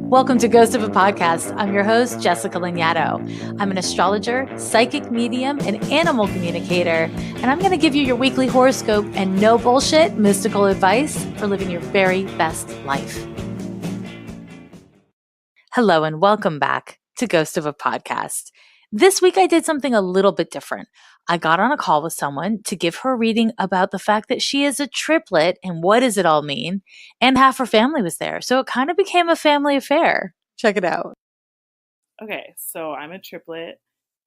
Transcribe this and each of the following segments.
Welcome to Ghost of a Podcast. I'm your host, Jessica Lanyadoo. I'm an astrologer, psychic medium, and animal communicator, and I'm going to give you your weekly horoscope and no bullshit mystical advice for living your very best life. Hello, and welcome back to Ghost of a Podcast. This week, I did something a little bit different. I got on a call with someone to give her a reading about the fact that she is a triplet and what does it all mean, and half her family was there. So it kind of became a family affair. Check it out. Okay, so I'm a triplet.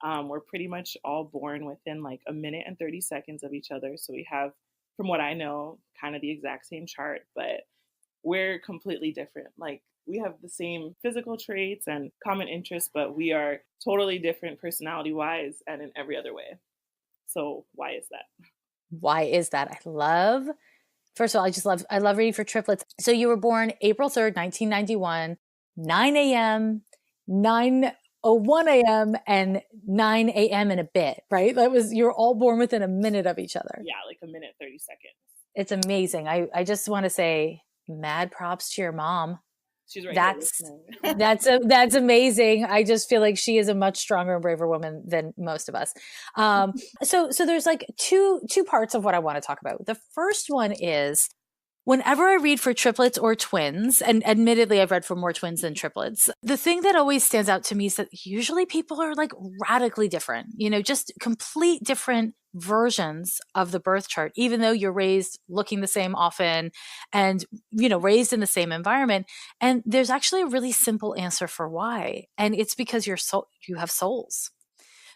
We're pretty much all born within like a minute and 30 seconds of each other. So we have, from what I know, kind of the exact same chart, but we're completely different. Like we have the same physical traits and common interests, but we are totally different personality-wise and in every other way. So why is that? Why is that? First of all, I love reading for triplets. So you were born April 3rd, 1991, 9 a.m., 9:01 a.m. and 9 a.m. in a bit, right? You're all born within a minute of each other. Yeah, like a minute, 30 seconds. It's amazing. I just want to say mad props to your mom. She's right. That's amazing. I just feel like she is a much stronger and braver woman than most of us. So there's like two parts of what I want to talk about. The first one is whenever I read for triplets or twins, and admittedly I've read for more twins than triplets, the thing that always stands out to me is that usually people are like radically different, just complete different versions of the birth chart, even though you're raised looking the same often and, raised in the same environment. And there's actually a really simple answer for why. And it's because you have souls.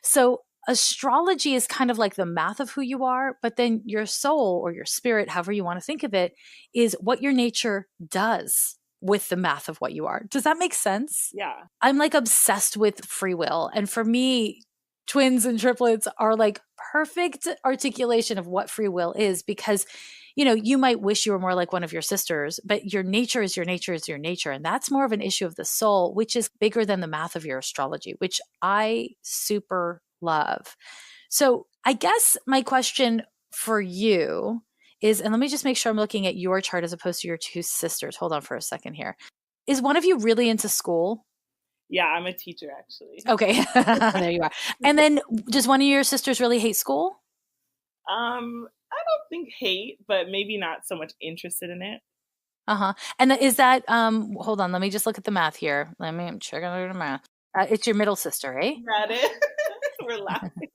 So astrology is kind of like the math of who you are, but then your soul or your spirit, however you want to think of it, is what your nature does with the math of what you are. Does that make sense? Yeah. I'm like obsessed with free will. And for me, twins and triplets are like perfect articulation of what free will is because, you might wish you were more like one of your sisters, but your nature is your nature is your nature. And that's more of an issue of the soul, which is bigger than the math of your astrology, which I super love. So I guess my question for you is, and let me just make sure I'm looking at your chart as opposed to your two sisters. Hold on for a second here. Is one of you really into school? Yeah, I'm a teacher actually. Okay. There you are. And then does one of your sisters really hate school? I don't think hate, but maybe not so much interested in it. And is that, hold on, let me just look at the math here. I'm checking out the math. It's your middle sister, eh? Got it. We're laughing.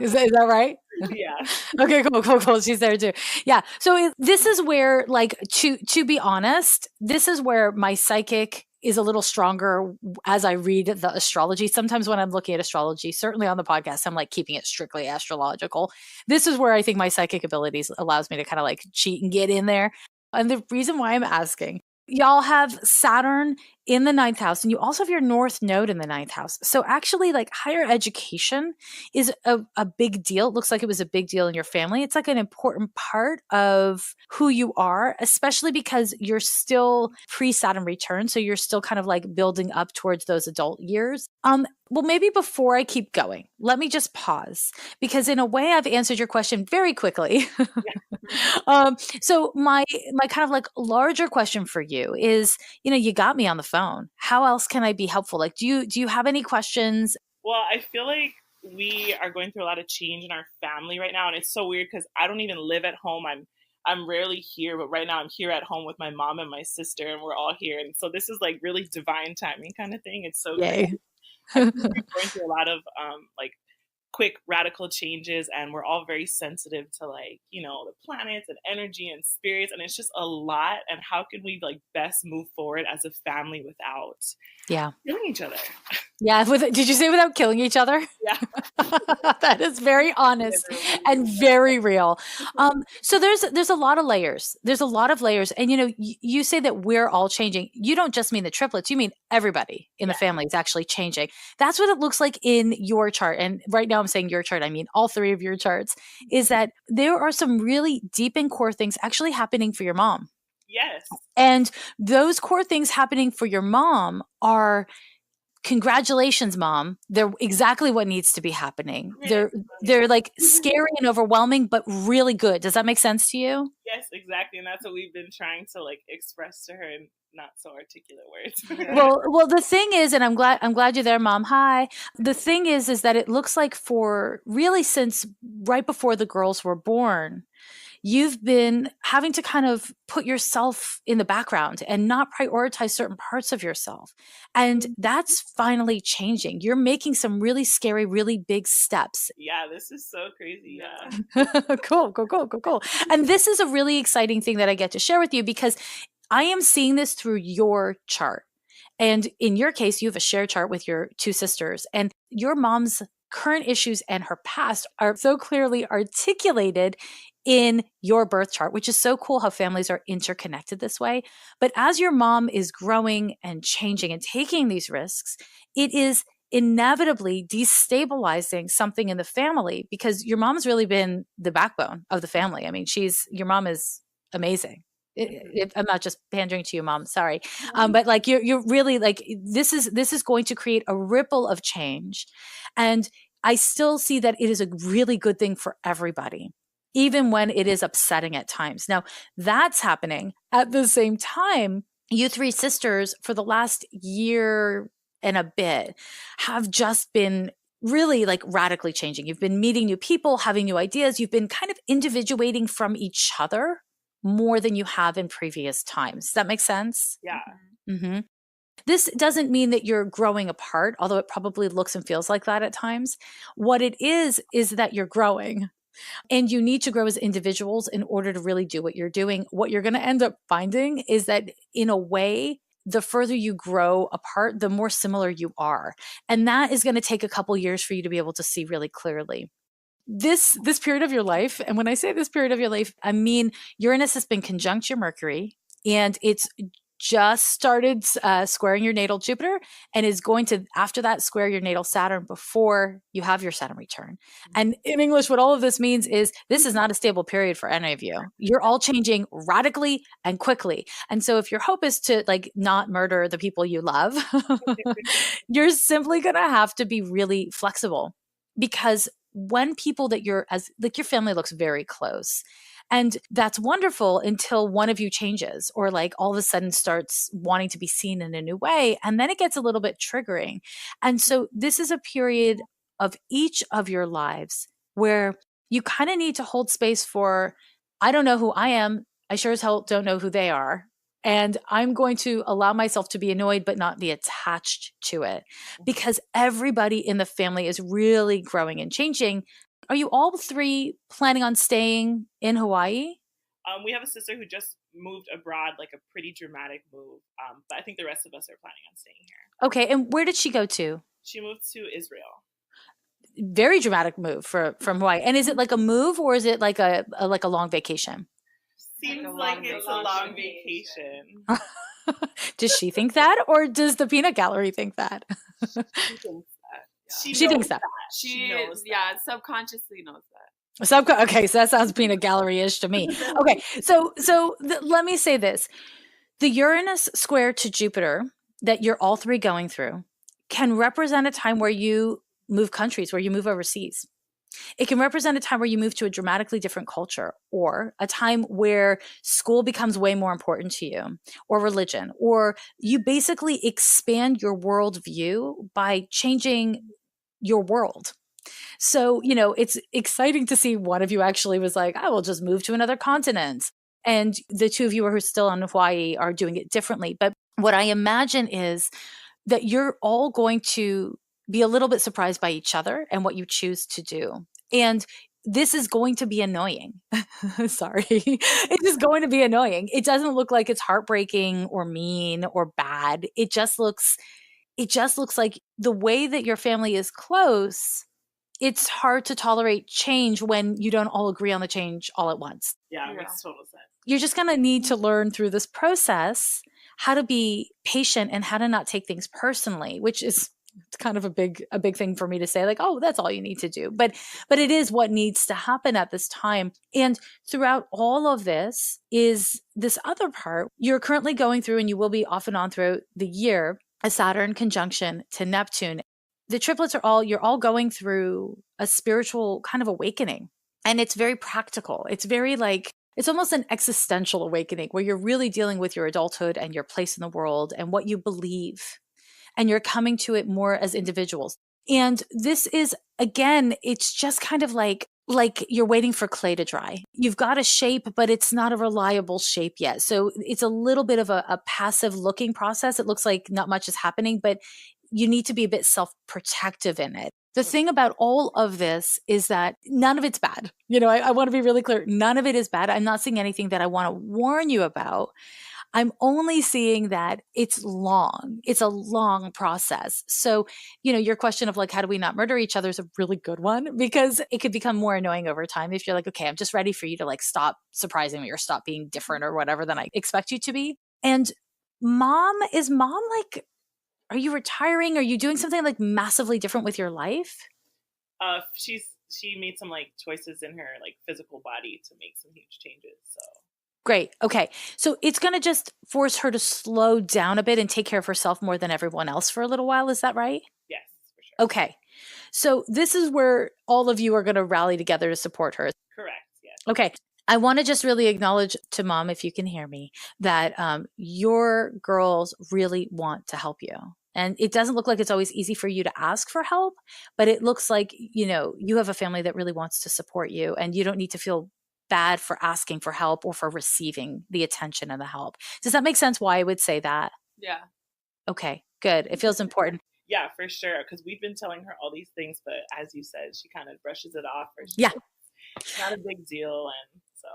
Is that right? Yeah. Okay, cool. She's there too. Yeah. So this is where, like, to be honest, this is where my psychic is a little stronger as I read the astrology. Sometimes when I'm looking at astrology, certainly on the podcast, I'm like keeping it strictly astrological. This is where I think my psychic abilities allows me to kind of like cheat and get in there. And the reason why I'm asking, y'all have Saturn in the 9th house, and you also have your North Node in the 9th house. So actually, like, higher education is a big deal. It looks like it was a big deal in your family. It's like an important part of who you are, especially because you're still pre-Saturn return. So you're still kind of like building up towards those adult years. Well, maybe before I keep going, let me just pause because in a way I've answered your question very quickly. So my kind of like larger question for you is, you got me on the phone. How else can I be helpful? Like, do you have any questions? Well, I feel like we are going through a lot of change in our family right now. And it's so weird because I don't even live at home. I'm rarely here, but right now I'm here at home with my mom and my sister and we're all here. And so this is like really divine timing kind of thing. It's so great. We're going through a lot of like quick radical changes and we're all very sensitive to like, the planets and energy and spirits. And it's just a lot. And how can we like best move forward as a family without killing each other? Yeah. Did you say without killing each other? Yeah. That is very honest and very real. So there's a lot of layers. There's a lot of layers. And, you say that we're all changing. You don't just mean the triplets. You mean everybody in the family is actually changing. That's what it looks like in your chart. And right now I'm saying your chart. I mean, all three of your charts is that there are some really deep and core things actually happening for your mom. Yes. And those core things happening for your mom are, congratulations, mom. They're exactly what needs to be happening. They're like scary and overwhelming, but really good. Does that make sense to you? Yes, exactly. And that's what we've been trying to like express to her. And not so articulate words. Well, the thing is, and I'm glad you're there, Mom. Hi. The thing is that it looks like for really since right before the girls were born, you've been having to kind of put yourself in the background and not prioritize certain parts of yourself. And that's finally changing. You're making some really scary, really big steps. Yeah, this is so crazy. Yeah. Cool. And this is a really exciting thing that I get to share with you because I am seeing this through your chart. And in your case, you have a shared chart with your two sisters, and your mom's current issues and her past are so clearly articulated in your birth chart, which is so cool how families are interconnected this way. But as your mom is growing and changing and taking these risks, it is inevitably destabilizing something in the family because your mom's really been the backbone of the family. I mean, your mom is amazing. I'm not just pandering to you, Mom. Sorry, but like you're really like this is going to create a ripple of change, and I still see that it is a really good thing for everybody, even when it is upsetting at times. Now that's happening at the same time. You three sisters for the last year and a bit have just been really like radically changing. You've been meeting new people, having new ideas. You've been kind of individuating from each other more than you have in previous times. Does that make sense? Yeah. Mm-hmm. This doesn't mean that you're growing apart, although it probably looks and feels like that at times. What it is that you're growing. And you need to grow as individuals in order to really do what you're doing. What you're going to end up finding is that in a way, the further you grow apart, the more similar you are. And that is going to take a couple years for you to be able to see really clearly. This period of your life, and when I say this period of your life, I mean Uranus has been conjunct your Mercury, and it's just started squaring your natal Jupiter, and is going to, after that, square your natal Saturn before you have your Saturn return. And in English, what all of this means is this is not a stable period for any of you. You're all changing radically and quickly. And so if your hope is to like not murder the people you love, you're simply going to have to be really flexible, because when people that you're as like your family looks very close, and that's wonderful until one of you changes or like all of a sudden starts wanting to be seen in a new way, and then it gets a little bit triggering. And so this is a period of each of your lives where you kind of need to hold space for, I don't know who I am, I sure as hell don't know who they are, and I'm going to allow myself to be annoyed, but not be attached to it, because everybody in the family is really growing and changing. Are you all three planning on staying in Hawaii? We have a sister who just moved abroad, like a pretty dramatic move. But I think the rest of us are planning on staying here. Okay. And where did she go to? She moved to Israel. Very dramatic move from Hawaii. And is it like a move, or is it like a long vacation? Seems like it's a long vacation. Does she think that, or does the peanut gallery think that? She thinks that. Yeah. She thinks that. She knows that. Subconsciously knows that. Okay, so that sounds peanut gallery-ish to me. Okay, so let me say this. The Uranus square to Jupiter that you're all three going through can represent a time where you move countries, where you move overseas. It can represent a time where you move to a dramatically different culture, or a time where school becomes way more important to you, or religion, or you basically expand your worldview by changing your world. So, it's exciting to see one of you actually was like, I will just move to another continent. And the two of you who are still in Hawaii are doing it differently. But what I imagine is that you're all going to be a little bit surprised by each other and what you choose to do. And this is going to be annoying. Sorry. It is going to be annoying. It doesn't look like it's heartbreaking or mean or bad. It just looks like the way that your family is close, it's hard to tolerate change when you don't all agree on the change all at once. Yeah, it makes total sense. You're just going to need to learn through this process how to be patient and how to not take things personally, which is kind of a big thing for me to say, like, oh, that's all you need to do. But it is what needs to happen at this time. And throughout all of this is this other part you're currently going through, and you will be off and on throughout the year, a Saturn conjunction to Neptune. The triplets you're all going through a spiritual kind of awakening. And it's very practical. It's very like It's almost an existential awakening where you're really dealing with your adulthood and your place in the world and what you believe. And you're coming to it more as individuals. And this is, again, it's just kind of like you're waiting for clay to dry. You've got a shape, but it's not a reliable shape yet. So it's a little bit of a passive looking process. It looks like not much is happening, but you need to be a bit self-protective in it. The thing about all of this is that none of it's bad. I want to be really clear. None of it is bad. I'm not seeing anything that I want to warn you about. I'm only seeing that it's long. It's a long process. So, your question of like, how do we not murder each other is a really good one, because it could become more annoying over time if you're like, okay, I'm just ready for you to like stop surprising me or stop being different or whatever than I expect you to be. And is mom like, are you retiring? Are you doing something like massively different with your life? She made some like choices in her like physical body to make some huge changes. So great. Okay. So it's going to just force her to slow down a bit and take care of herself more than everyone else for a little while. Is that right? Yes, for sure. Okay. So this is where all of you are going to rally together to support her. Correct. Yes. Okay. I want to just really acknowledge to mom, if you can hear me, that your girls really want to help you. And it doesn't look like it's always easy for you to ask for help, but it looks like, you have a family that really wants to support you, and you don't need to feel bad for asking for help or for receiving the attention and the help. Does that make sense why I would say that? Yeah. Okay, good. It feels important. Yeah, for sure. Because we've been telling her all these things, but as you said, she kind of brushes it off. Or yeah. It's not a big deal. And so.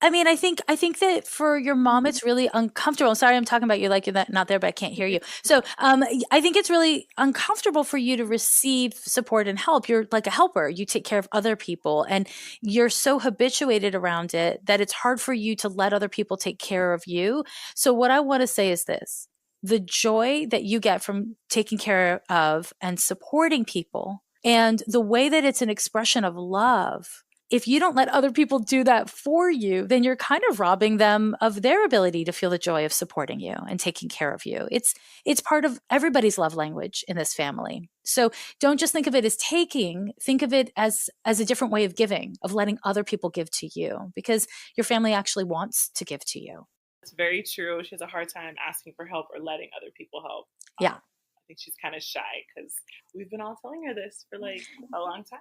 I mean, I think that for your mom, it's really uncomfortable. I'm sorry, I'm talking about you like you're not there, but I can't hear you. So I think it's really uncomfortable for you to receive support and help. You're like a helper. You take care of other people, and you're so habituated around it that it's hard for you to let other people take care of you. So what I want to say is this: the joy that you get from taking care of and supporting people, and the way that it's an expression of love, if you don't let other people do that for you, then you're kind of robbing them of their ability to feel the joy of supporting you and taking care of you. It's part of everybody's love language in this family. So don't just think of it as taking, think of it as a different way of giving, of letting other people give to you, because your family actually wants to give to you. It's very true. She has a hard time asking for help or letting other people help. Yeah. I think she's kind of shy because we've been all telling her this for like a long time.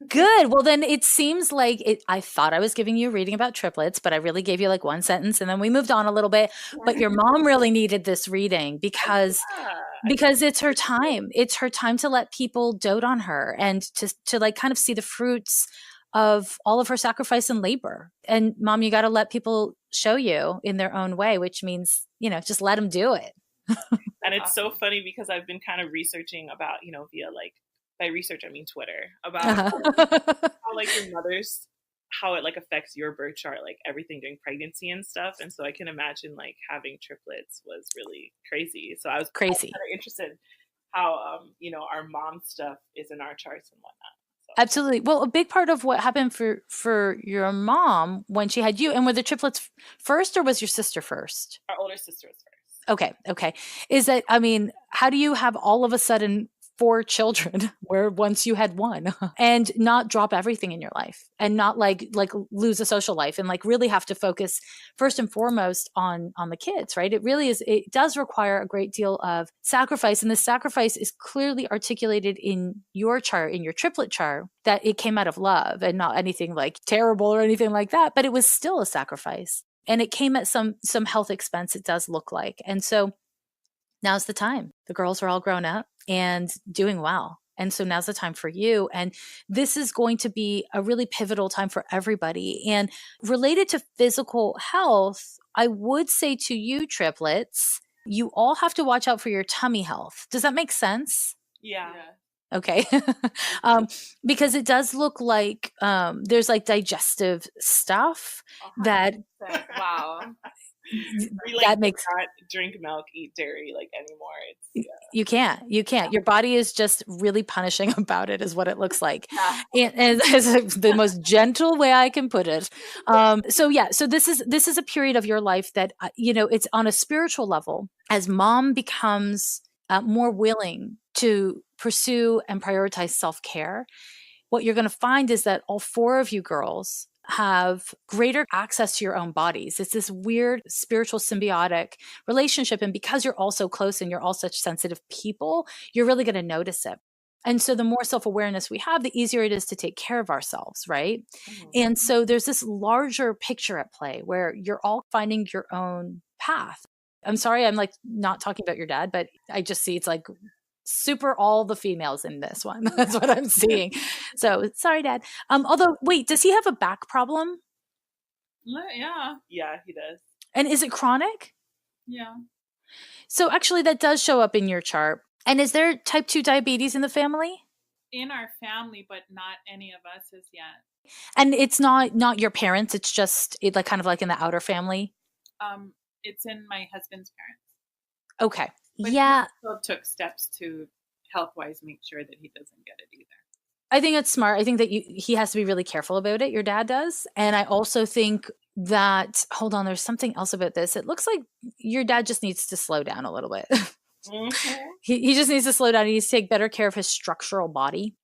Good. Well, then it seems like I thought I was giving you a reading about triplets, but I really gave you like one sentence and then we moved on a little bit. But your mom really needed this reading because it's her time. It's her time to let people dote on her and to like kind of see the fruits of all of her sacrifice and labor. And mom, you got to let people show you in their own way, which means, just let them do it. And it's so funny because I've been kind of researching about, via like, by research, I mean Twitter, about how like your mother's, how it like affects your birth chart, like everything during pregnancy and stuff. And so I can imagine like having triplets was really crazy. So I was kind of interested how, our mom stuff is in our charts and whatnot. So. Absolutely. Well, a big part of what happened for your mom when she had you, and were the triplets first or was your sister first? Our older sister was first. Okay. Is that, how do you have all of a sudden 4 children where once you had 1 and not drop everything in your life and not like lose a social life and like really have to focus first and foremost on the kids, right? It does require a great deal of sacrifice. And the sacrifice is clearly articulated in your chart, in your triplet chart, that it came out of love and not anything like terrible or anything like that, but it was still a sacrifice. And it came at some health expense, it does look like. And so now's the time. The girls are all grown up and doing well. And so now's the time for you. And this is going to be a really pivotal time for everybody. And related to physical health, I would say to you, triplets, you all have to watch out for your tummy health. Does that make sense? Yeah. Okay. Because it does look like there's like digestive stuff that wow. That makes not drink milk, eat dairy like anymore. You can't. Your body is just really punishing about it, is what it looks like. And it's the most gentle way I can put it. So this is a period of your life that it's on a spiritual level as mom becomes more willing to pursue and prioritize self-care. What you're going to find is that all 4 of you girls have greater access to your own bodies. It's this weird spiritual symbiotic relationship. And because you're all so close and you're all such sensitive people, you're really going to notice it. And so the more self-awareness we have, the easier it is to take care of ourselves, right? And so there's this larger picture at play where you're all finding your own path. I'm sorry, I'm like not talking about your dad, but I just see it's like super all the females in this one. That's what I'm seeing. So sorry, Dad. Although, wait, does he have a back problem? Yeah. Yeah, he does. And is it chronic? Yeah. So actually that does show up in your chart. And is there type 2 diabetes in the family? In our family, but not any of us as yet. And it's not your parents, it's just like kind of like in the outer family? It's in my husband's parents. Okay. But yeah. he still took steps to health-wise make sure that he doesn't get it either. I think it's smart. I think that he has to be really careful about it. Your dad does. And I also think that, hold on, there's something else about this. It looks like your dad just needs to slow down a little bit. He just needs to slow down. He needs to take better care of his structural body.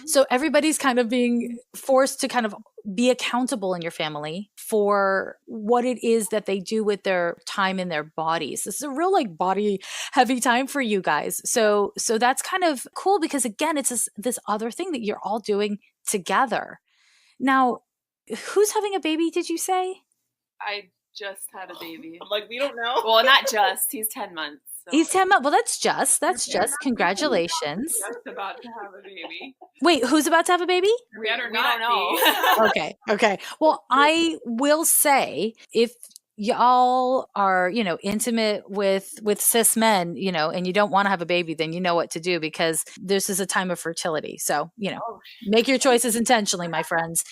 So everybody's kind of being forced to kind of be accountable in your family for what it is that they do with their time in their bodies. This is a real like body heavy time for you guys. So that's kind of cool because again, it's this other thing that you're all doing together. Now, who's having a baby, did you say? I just had a baby. I'm like, we don't know. Well, not just. He's 10 months. So. He's 10 months. Well, that's just. Congratulations. Just about to have a baby. Wait, who's about to have a baby? We don't know. Okay. Well, I will say if y'all are, intimate with cis men, and you don't want to have a baby, then you know what to do because this is a time of fertility. So, make your choices intentionally, my friends.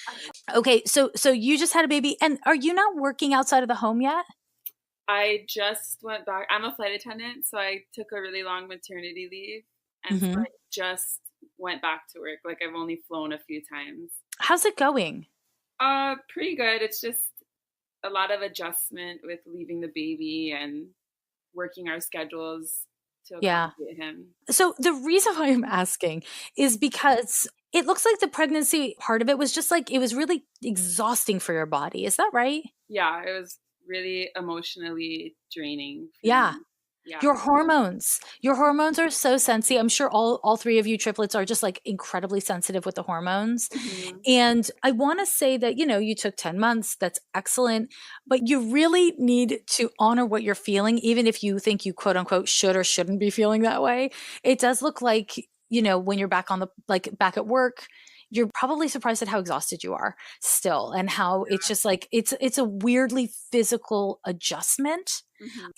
Okay. So you just had a baby and are you not working outside of the home yet? I just went back. I'm a flight attendant, so I took a really long maternity leave, and so I just went back to work. Like I've only flown a few times. How's it going? Pretty good. It's just a lot of adjustment with leaving the baby and working our schedules to accommodate him. So the reason why I'm asking is because it looks like the pregnancy part of it was just like it was really exhausting for your body. Is that right? Yeah, it was really emotionally draining. Yeah. Your hormones are so sensitive. I'm sure all three of you triplets are just like incredibly sensitive with the hormones. And I want to say that, you took 10 months. That's excellent. But you really need to honor what you're feeling, even if you think you quote unquote should or shouldn't be feeling that way. It does look like, when you're back back at work, you're probably surprised at how exhausted you are still and how it's just like, it's a weirdly physical adjustment.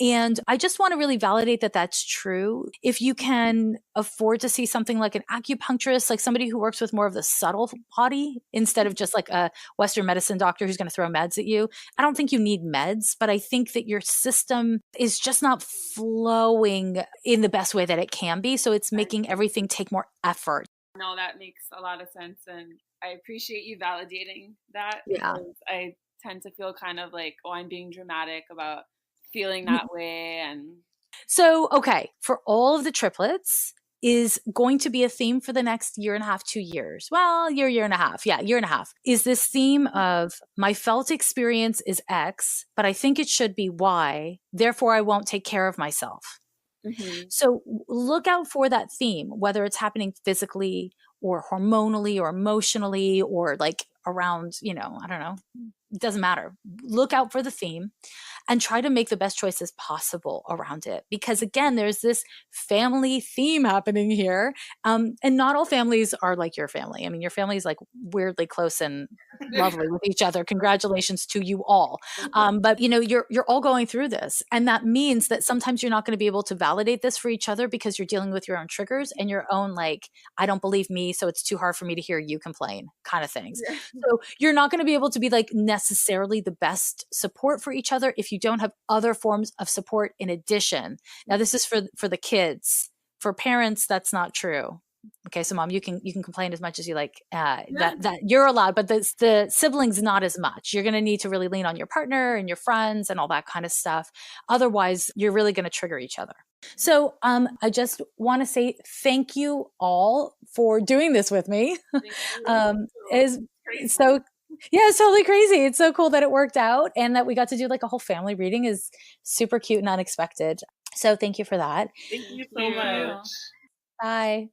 And I just want to really validate that that's true. If you can afford to see something like an acupuncturist, like somebody who works with more of the subtle body instead of just like a Western medicine doctor who's going to throw meds at you. I don't think you need meds, but I think that your system is just not flowing in the best way that it can be. So it's making everything take more effort. No, that makes a lot of sense. And I appreciate you validating that. Yeah. Because I tend to feel kind of like, I'm being dramatic about feeling that way. And so, okay, for all of the triplets is going to be a theme for the next year and a half, 2 years. Well, year and a half. Yeah, year and a half is this theme of my felt experience is X, but I think it should be Y. Therefore, I won't take care of myself. So look out for that theme, whether it's happening physically or hormonally or emotionally or like around, I don't know, it doesn't matter. Look out for the theme and try to make the best choices possible around it. Because again, there's this family theme happening here. And not all families are like your family. I mean, your family is like weirdly close and lovely with each other. Congratulations to you all. But you're all going through this. And that means that sometimes you're not going to be able to validate this for each other because you're dealing with your own triggers and your own, like, I don't believe me, so it's too hard for me to hear you complain kind of things. So you're not going to be able to be like necessarily the best support for each other if you don't have other forms of support in addition. Now, this is for the kids. For parents, that's not true. Okay, so mom, you can complain as much as you like. That you're allowed, but the siblings not as much. You're going to need to really lean on your partner and your friends and all that kind of stuff. Otherwise, you're really going to trigger each other. So I just want to say thank you all for doing this with me. Yeah, it's totally crazy. It's so cool that it worked out and that we got to do like a whole family reading is super cute and unexpected. So thank you for that. Thank you so much. Bye.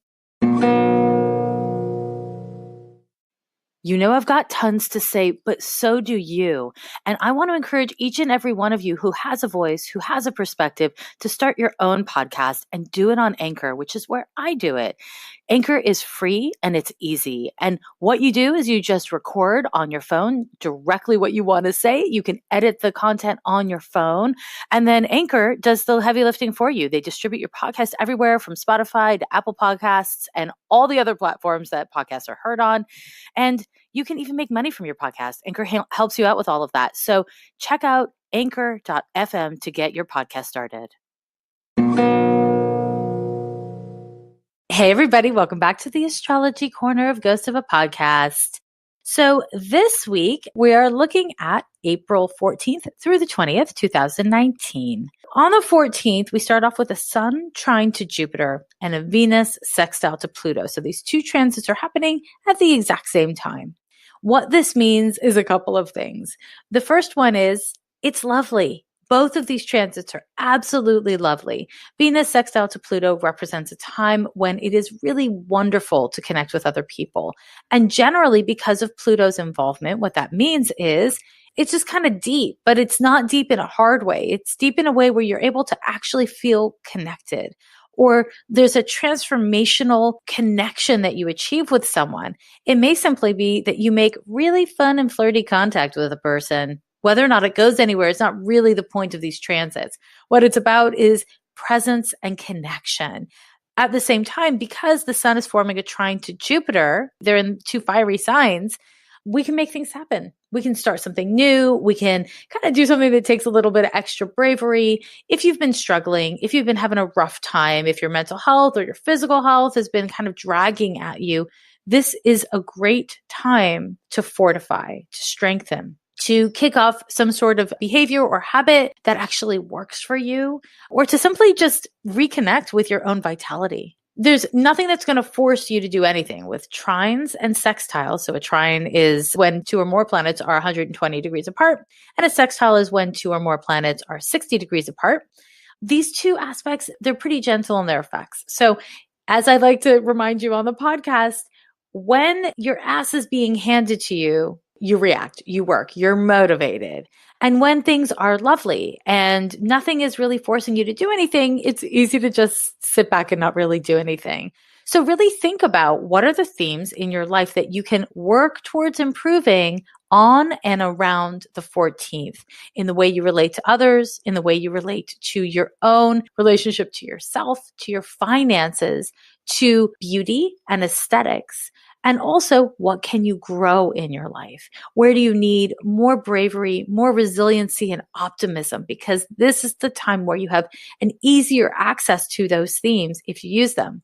You know, I've got tons to say, but so do you. And I want to encourage each and every one of you who has a voice, who has a perspective, to start your own podcast and do it on Anchor, which is where I do it. Anchor is free and it's easy. And what you do is you just record on your phone directly what you want to say. You can edit the content on your phone. And then Anchor does the heavy lifting for you. They distribute your podcast everywhere from Spotify to Apple Podcasts and all the other platforms that podcasts are heard on. And you can even make money from your podcast. Anchor helps you out with all of that. So check out anchor.fm to get your podcast started. Hey, everybody. Welcome back to the Astrology Corner of Ghost of a Podcast. So this week, we are looking at April 14th through the 20th, 2019. On the 14th, we start off with a Sun trine to Jupiter and a Venus sextile to Pluto. So these two transits are happening at the exact same time. What this means is a couple of things. The first one is it's lovely. Both of these transits are absolutely lovely. Venus sextile to Pluto represents a time when it is really wonderful to connect with other people. And generally, because of Pluto's involvement, what that means is it's just kind of deep, but it's not deep in a hard way. It's deep in a way where you're able to actually feel connected. Or there's a transformational connection that you achieve with someone. It may simply be that you make really fun and flirty contact with a person. Whether or not it goes anywhere, it's not really the point of these transits. What it's about is presence and connection. At the same time, because the Sun is forming a trine to Jupiter, they're in two fiery signs, we can make things happen. We can start something new. We can kind of do something that takes a little bit of extra bravery. If you've been struggling, if you've been having a rough time, if your mental health or your physical health has been kind of dragging at you, this is a great time to fortify, to strengthen, to kick off some sort of behavior or habit that actually works for you, or to simply just reconnect with your own vitality. There's nothing that's going to force you to do anything with trines and sextiles. So a trine is when two or more planets are 120 degrees apart, and a sextile is when two or more planets are 60 degrees apart. These two aspects, they're pretty gentle in their effects. So as I like to remind you on the podcast, when your ass is being handed to you, you react, you work, you're motivated. And when things are lovely and nothing is really forcing you to do anything, it's easy to just sit back and not really do anything. So really think about what are the themes in your life that you can work towards improving on and around the 14th in the way you relate to others, in the way you relate to your own relationship to yourself, to your finances, to beauty and aesthetics. And also, what can you grow in your life? Where do you need more bravery, more resiliency, and optimism? Because this is the time where you have an easier access to those themes if you use them.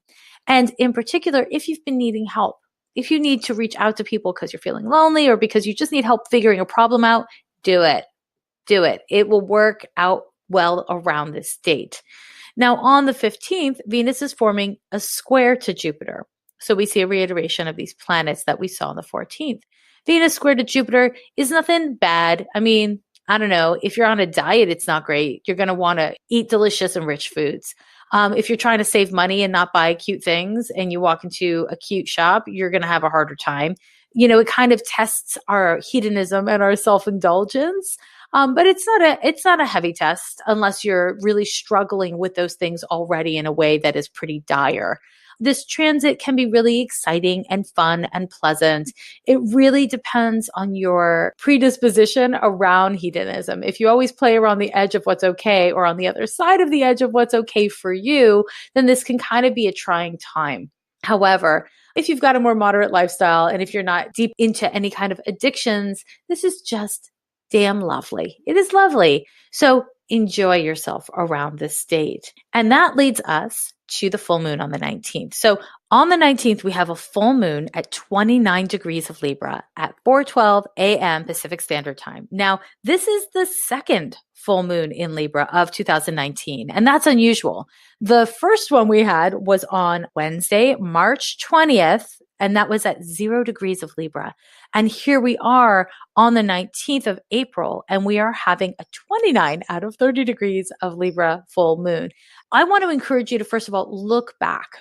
And in particular, if you've been needing help, if you need to reach out to people because you're feeling lonely or because you just need help figuring a problem out, do it. Do it. It will work out well around this date. Now, on the 15th, Venus is forming a square to Jupiter. So we see a reiteration of these planets that we saw on the 14th. Venus square to Jupiter is nothing bad. I mean, I don't know. If you're on a diet, it's not great. You're going to want to eat delicious and rich foods. If you're trying to save money and not buy cute things and you walk into a cute shop, you're going to have a harder time. You know, it kind of tests our hedonism and our self-indulgence. But it's not a heavy test unless you're really struggling with those things already in a way that is pretty dire. This transit can be really exciting and fun and pleasant. It really depends on your predisposition around hedonism. If you always play around the edge of what's okay or on the other side of the edge of what's okay for you, then this can kind of be a trying time. However, if you've got a more moderate lifestyle and if you're not deep into any kind of addictions, this is just damn lovely. It is lovely. So enjoy yourself around this date. And that leads us to the full moon on the 19th. So on the 19th, we have a full moon at 29 degrees of Libra at 4:12 a.m. Pacific Standard Time. Now, this is the second full moon in Libra of 2019, and that's unusual. The first one we had was on Wednesday, March 20th And that was at 0 degrees of Libra. And here we are on the 19th of April, and we are having a 29 out of 30 degrees of Libra full moon. I want to encourage you to, first of all, look back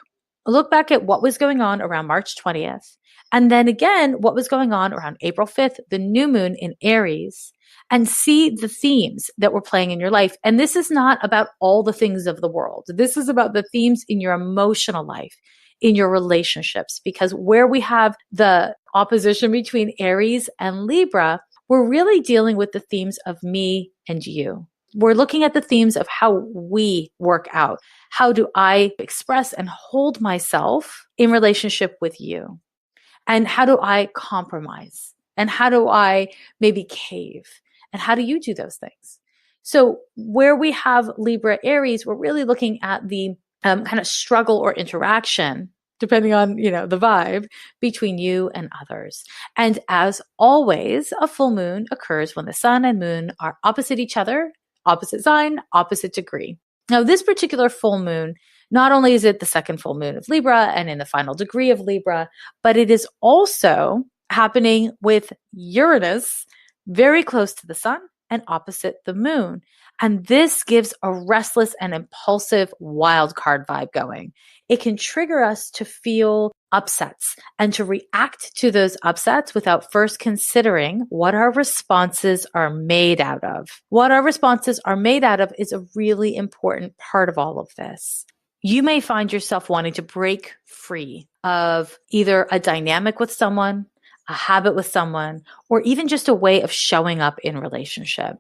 at what was going on around March 20th. And then again, what was going on around April 5th, the new moon in Aries, and see the themes that were playing in your life. And this is not about all the things of the world. This is about the themes in your emotional life, in your relationships, because where we have the opposition between Aries and Libra, we're really dealing with the themes of me and you. We're looking at the themes of how we work out. How do I express and hold myself in relationship with you? And how do I compromise? And how do I maybe cave? And how do you do those things? So where we have Libra Aries, we're really looking at the kind of struggle or interaction, depending on, the vibe between you and others. And as always, a full moon occurs when the sun and moon are opposite each other, opposite sign, opposite degree. Now, this particular full moon, not only is it the second full moon of Libra and in the final degree of Libra, but it is also happening with Uranus very close to the sun and opposite the moon. And this gives a restless and impulsive wild card vibe going. It can trigger us to feel upsets and to react to those upsets without first considering what our responses are made out of. What our responses are made out of is a really important part of all of this. You may find yourself wanting to break free of either a dynamic with someone, a habit with someone, or even just a way of showing up in relationship.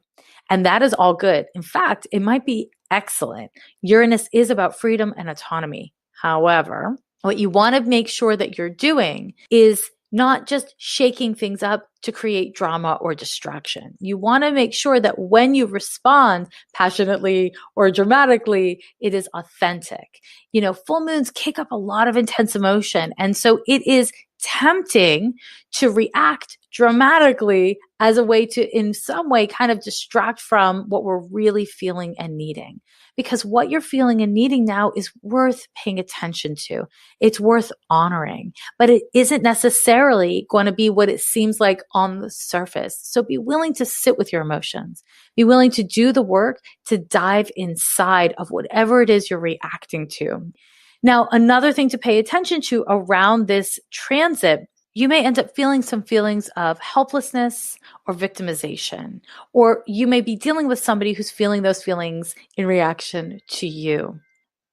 And that is all good. In fact, it might be excellent. Uranus is about freedom and autonomy. However, what you want to make sure that you're doing is not just shaking things up to create drama or distraction. You want to make sure that when you respond passionately or dramatically, it is authentic. Full moons kick up a lot of intense emotion. And so it is tempting to react dramatically as a way to, in some way, kind of distract from what we're really feeling and needing. Because what you're feeling and needing now is worth paying attention to. It's worth honoring, but it isn't necessarily going to be what it seems like on the surface. So be willing to sit with your emotions. Be willing to do the work to dive inside of whatever it is you're reacting to. Now, another thing to pay attention to around this transit, you may end up feeling some feelings of helplessness or victimization, or you may be dealing with somebody who's feeling those feelings in reaction to you.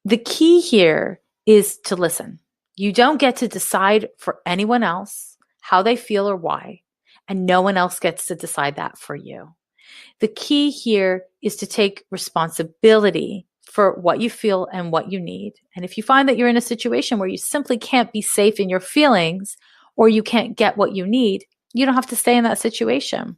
The key here is to listen. You don't get to decide for anyone else how they feel or why, and no one else gets to decide that for you. The key here is to take responsibility for what you feel and what you need. And if you find that you're in a situation where you simply can't be safe in your feelings or you can't get what you need, you don't have to stay in that situation.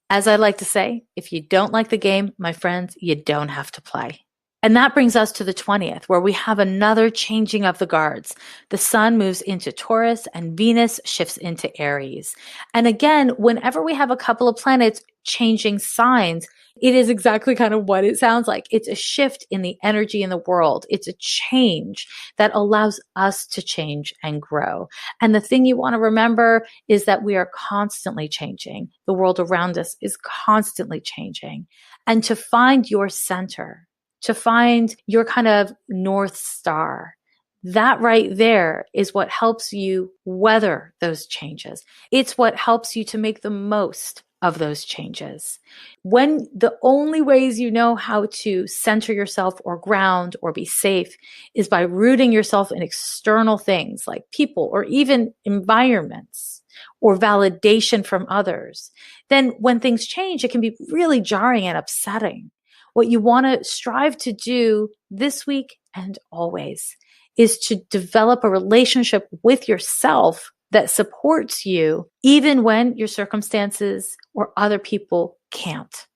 As I like to say, if you don't like the game, my friends, you don't have to play. And that brings us to the 20th, where we have another changing of the guards. The sun moves into Taurus and Venus shifts into Aries. And again, whenever we have a couple of planets changing signs, it is exactly kind of what it sounds like. It's a shift in the energy in the world. It's a change that allows us to change and grow. And the thing you want to remember is that we are constantly changing. The world around us is constantly changing. And to find your center, to find your kind of North Star, that right there is what helps you weather those changes. It's what helps you to make the most of those changes. When the only ways you know how to center yourself or ground or be safe is by rooting yourself in external things like people or even environments or validation from others, then when things change, it can be really jarring and upsetting. What you want to strive to do this week and always is to develop a relationship with yourself that supports you even when your circumstances or other people can't.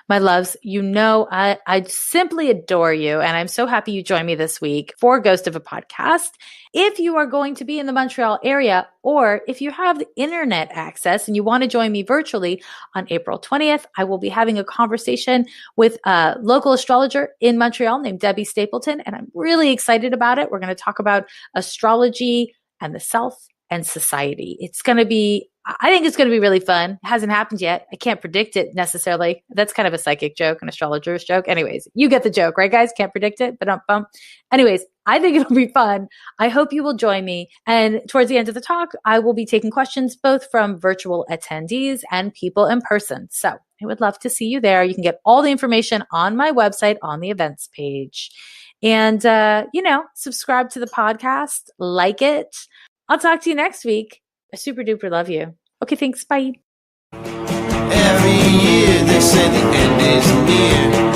My loves, I simply adore you, and I'm so happy you joined me this week for Ghost of a Podcast. If you are going to be in the Montreal area, or if you have the internet access and you want to join me virtually on April 20th, I will be having a conversation with a local astrologer in Montreal named Debbie Stapleton, and I'm really excited about it. We're going to talk about astrology and the self and society. It's going to be, I think it's going to be really fun. It hasn't happened yet. I can't predict it necessarily. That's kind of a psychic joke, an astrologer's joke. Anyways, you get the joke, right, guys? Can't predict it, but bump. Anyways, I think it'll be fun. I hope you will join me. And towards the end of the talk, I will be taking questions both from virtual attendees and people in person. So I would love to see you there. You can get all the information on my website on the events page. And, subscribe to the podcast, like it. I'll talk to you next week. I super duper love you. Okay, thanks. Bye. Every year they say the end is near.